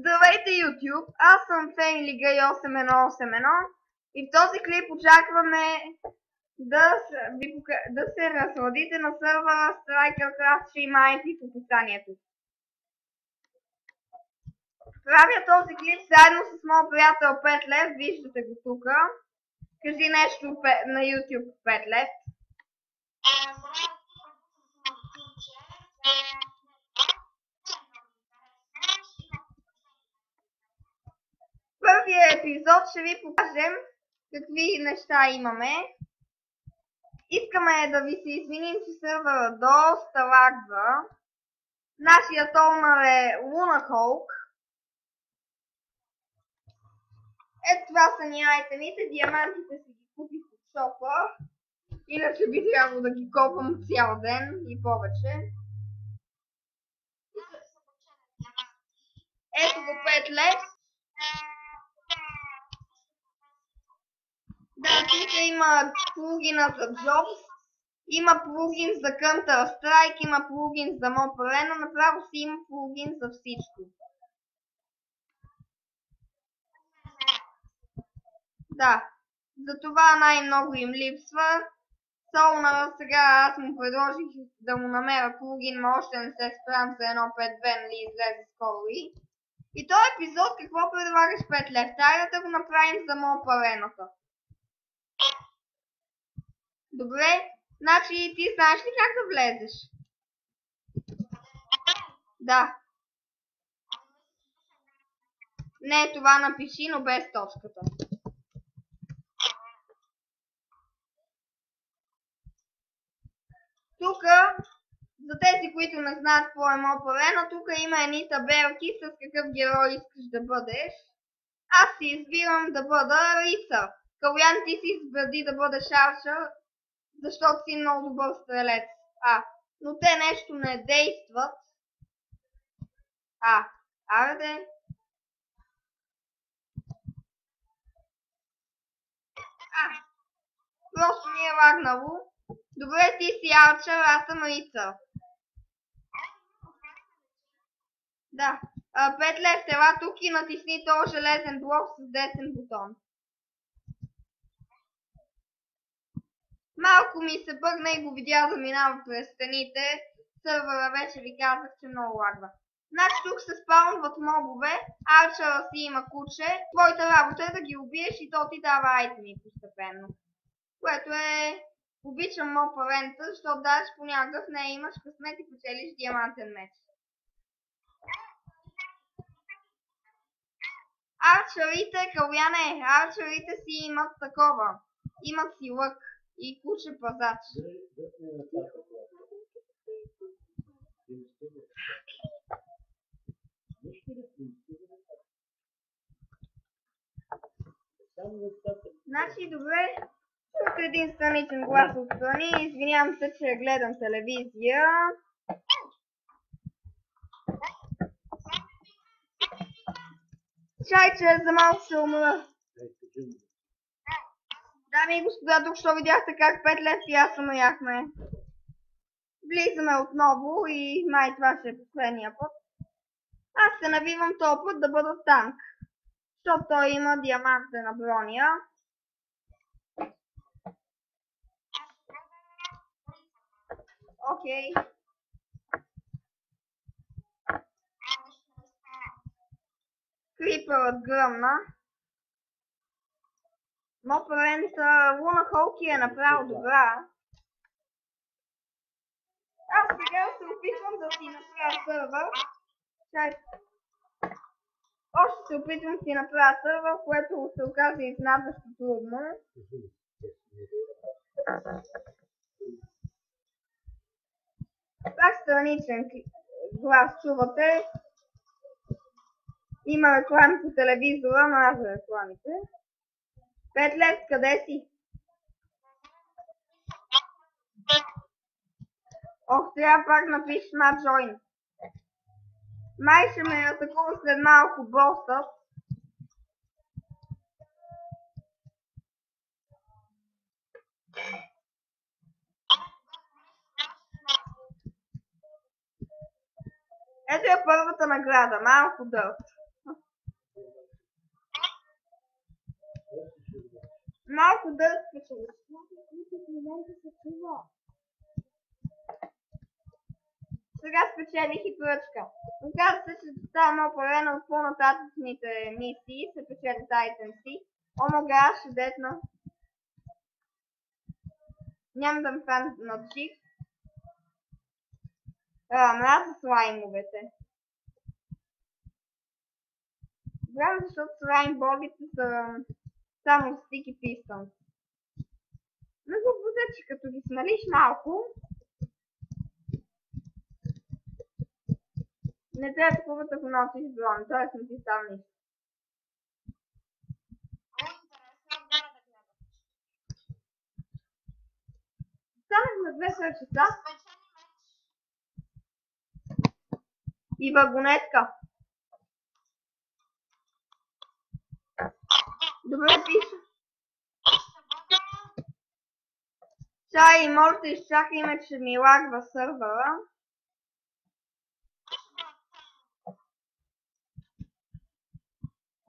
Здравейте, YouTube! Аз съм FamilyGuy8181 и в този клип очакваме да се разходите на сървъра StrikerCraft, ще има IP в описанието. Правя този клип заедно с моят приятел Петлев, виждате го тук. Кажи нещо на YouTube, Петлев. В първия епизод ще ви покажем какви неща имаме. Искаме да ви се извиним, че сървъра доста лагва. Нашият оунър е Lunahawk. Ето това са ни айтемите, диамантите си ги купих от шопа. Иначе би трябвало да ги копам цял ден и повече. Ето го 5 лев. Да, тук има плагина за Jobs, има плагин за Counter Strike, има плагин за Mob Arena, направо си има плагин за всичко. Да, за това най-много им липсва. Солнара сега аз му предложих да му намеря плагин, но още не се справям за 1.5.2, нали излезе скоро и този епизод какво предлагаш 5 лев? Трябва да го направим за Mob Arena-та. Добре, значи ти знаеш ли как да влезеш? Да. Не, това напиши, но без точката. Тук, за тези, които не знаят какво е Mob Arena, тук има едни табелки с какъв герой искаш да бъдеш. Аз си избирам да бъда рицар. Калян, ти си избради да бъдеш арчър, защото си много добър стрелец. Но те нещо не действат. Арде. Просто ми е лагнало. Добре, ти си арчър, аз съм рицар. Да. 5 лев, тела тук и натисни този железен блок с десен бутон. Малко ми се бъгна и го видя да минава през стените. Сървъра вече ви казах, че много лагва. Значи тук се спаунват мобове, арчера си има куче, твоята работа е да ги убиеш и то ти дава айтеми постепенно. Което е... Обичам Mob Arena, защото даже по някакъв не имаш късмет и печелиш диамантен меч. Арчерите, Каляне, арчерите си имат такова. Имат си лък и куче пазач. Значи, добре, чух един страничен глас отстрани, извинявам се, че гледам телевизия. Чайче, за малко ще умра. Дами и господа, тук що видяхте как 5 лев и аз умряхме. Влизаме отново и май това ще е последния път. Аз се навивам този път да бъда танк, защото той има диамантена броня. Окей. Крипърът гръмна. Mob Arena Lunahawk е направо добра. Аз сега се опитвам да си направя сървър. Още се опитвам да си направя сървър, което се оказа изнадващо трудно. Пак страничен глас чувате. Има реклами по телевизора, но аз за рекламите. 5 лев, къде си? Ох, трябва пак напишеш на join. Май ще ме атакува след малко босът. Ето е първата награда, малко дълг. Малко дърт почва. В момента се чува. Сега спечелих и поръчка. Оказва се, че става много парено от по-нататъчните мисии, се печелят айтемси. Омага, шедетно. Няма да ме фан научих. Мразя слаймовете. Главно защото слайм богите са само Sticky Pistons. Много буде, че като ги смалиш малко, не трябва такова да го носиш блон, т.е. не ти става нищо. Станах на 2 часа и вагонетка. Добре пише. Чай, може да изчакаме, че ми лагва сървъра.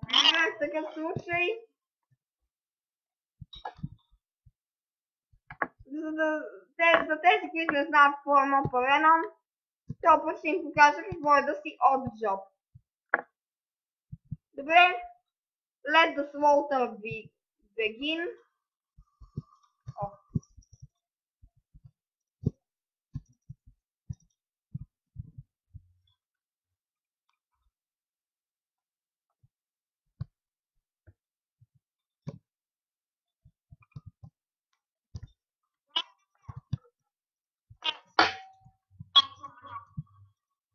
В такъв случай, за тези, които не знаят какво е Mob Arena, този път ще им покажа какво е да си odd job. Добре, let the slaughter begin.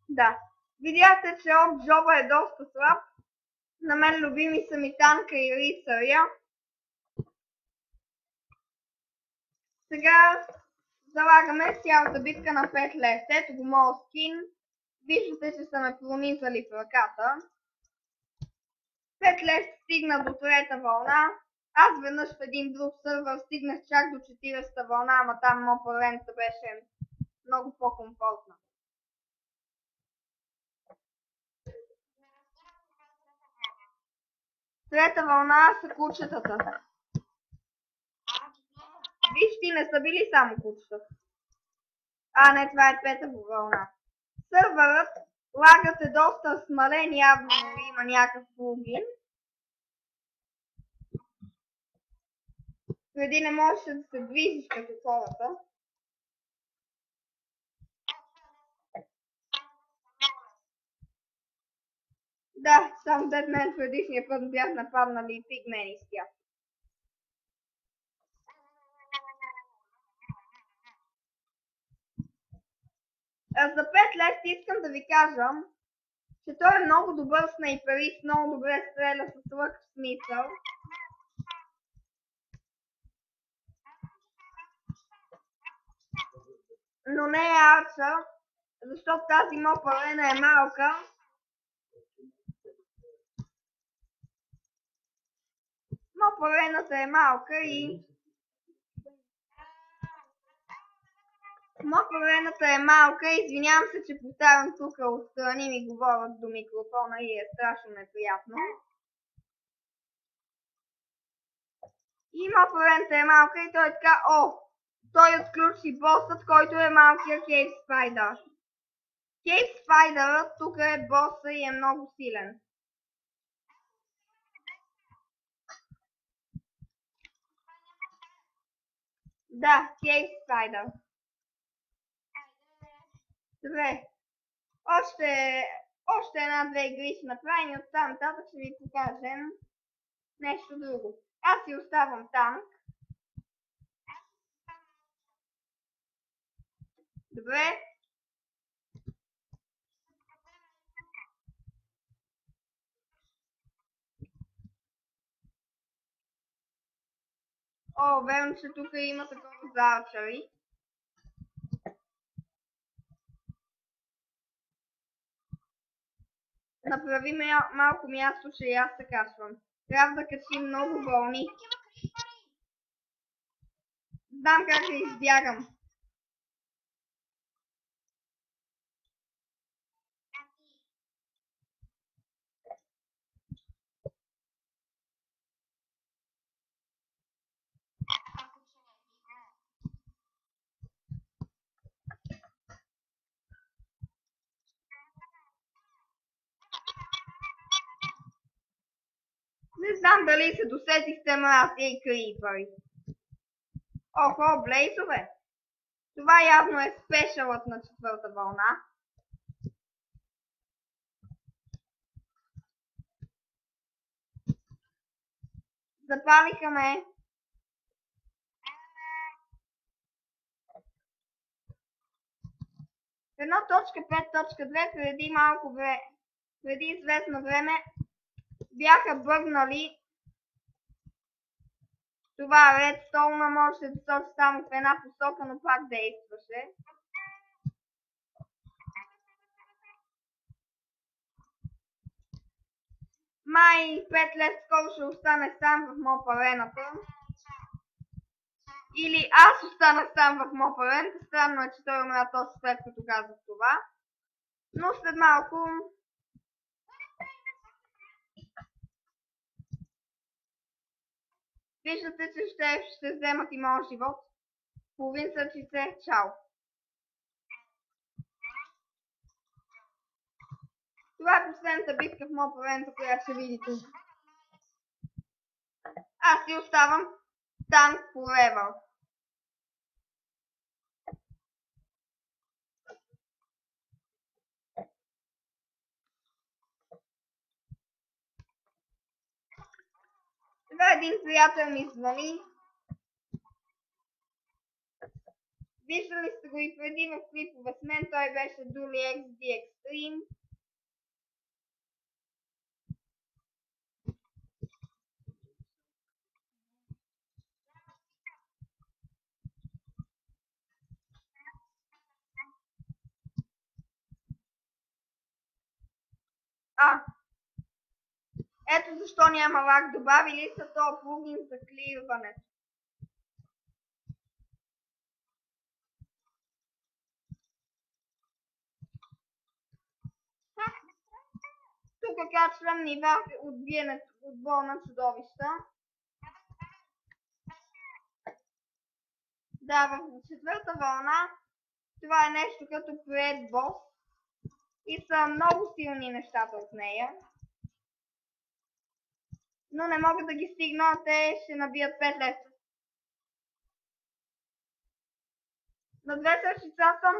Да, видяхте, че odd job е доста слаб. На мен любими са ми танка и рицаря. Сега залагаме цялата битка на 5 лест. Ето го моят скин. Виждате, че са ме пронизали в ръката. 5 лест стигна до 3-та вълна. Аз веднъж в един друг сървър стигнах чак до 40-та вълна, ама там Mob Arena беше много по-комфортна. Трета вълна са кучетата. Виж, ти не са били само кучетата. Не, това е 5-та вълна. Сървърът, лагът е доста смален, явно има някакъв плагин. Преди не можеш да се движиш като хората. Да, само дед мен предишния път бях нападнали пигмени с тях. За 5 лест искам да ви кажа, че той е много добър снайперист, много добре стреля с лък в смисъл. Но не е арчър, защото тази Mob Arena е малка. Mob Arena е малка и... Mob Arena е малка, извинявам се, че повтарям тук отстрани ми говорят до микрофона и е страшно неприятно. И Mob Arena е малка и той е така, той отключи босът, който е малкия Cave Spider. Cave Spider тук е боса и е много силен. Да, Cave Spider. Добре. Още една-две игри ще направим и оттам нататък ще ви покажем нещо друго. Аз си оставам танк. Добре. Верно, че тук има такова за арчери. Направи малко място, че и аз се качвам. Трябва да качим много вълни. Знам как да избягам. Не знам дали се досетихте, но аз и крипъри. Охо, блейзове. Това явно е спешалът на четвърта вълна. Запалиха ме. В 1.5.2 преди известно време бяха бъгнали това редстоуна, можеше да сочи само в една посока, но пак действаше. Май 5 лет скоро ще остане сам в моп арената. Или аз останах сам в моп арената. Странно е, че той умря точно след като казах това. Но след малко... Виждате, че ще вземат и моят живот. Половин сърчице, чао. Това е последната битка в моп арената, която ще видите. Аз си оставам танк forever. Сега един приятел ми звъни. Виждали сте го и преди в клипове с мен, той беше Дули XD Extreme. Ето защо няма лаг, добавили са този плугин за клирването. Тук качвам нива от отбор на чудовища. Да, в четвърта вълна това е нещо като предбос и са много силни нещата от нея. Но не мога да ги стигна, те ще набият 5 леса. На 2 сърчица съм.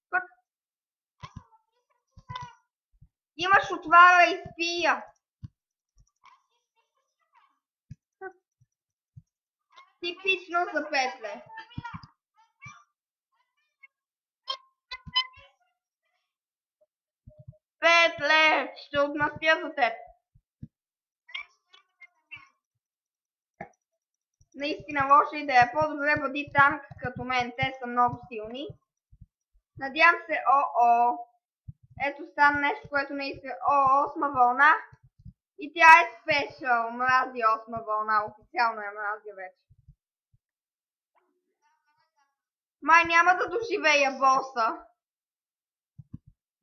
Пък. Имаш отвара и спия. Типично за петле. Петле, ще отмъстя за теб. Наистина лоша идея. По-добре бъди танк като мен. Те са много силни. Надявам се, ето стана нещо, което не иска. 8 вълна. И тя е спешъл. Мрази 8 вълна. Официално я мразя вече. Май няма да доживея боса.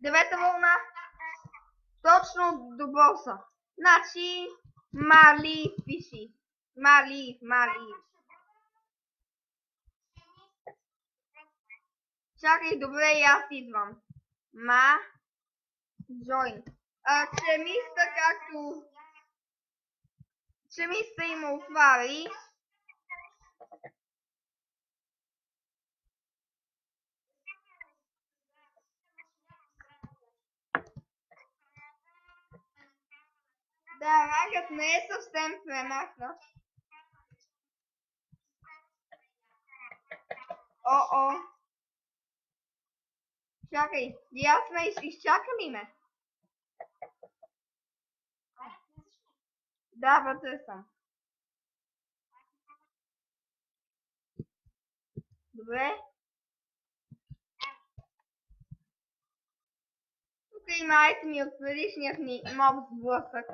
9 вълна. Точно до боса. Значи, Малив пиши. Малив. Чакай, добре, и аз идвам. Join. Чемиста както... Чемиста има отвари. Да, рагът не е съвсем премахнат. Чакай, ясна, изчака ли ме? Да, вътре съм. Добре. Тук има айтеми от предишният ни моб сблъсък.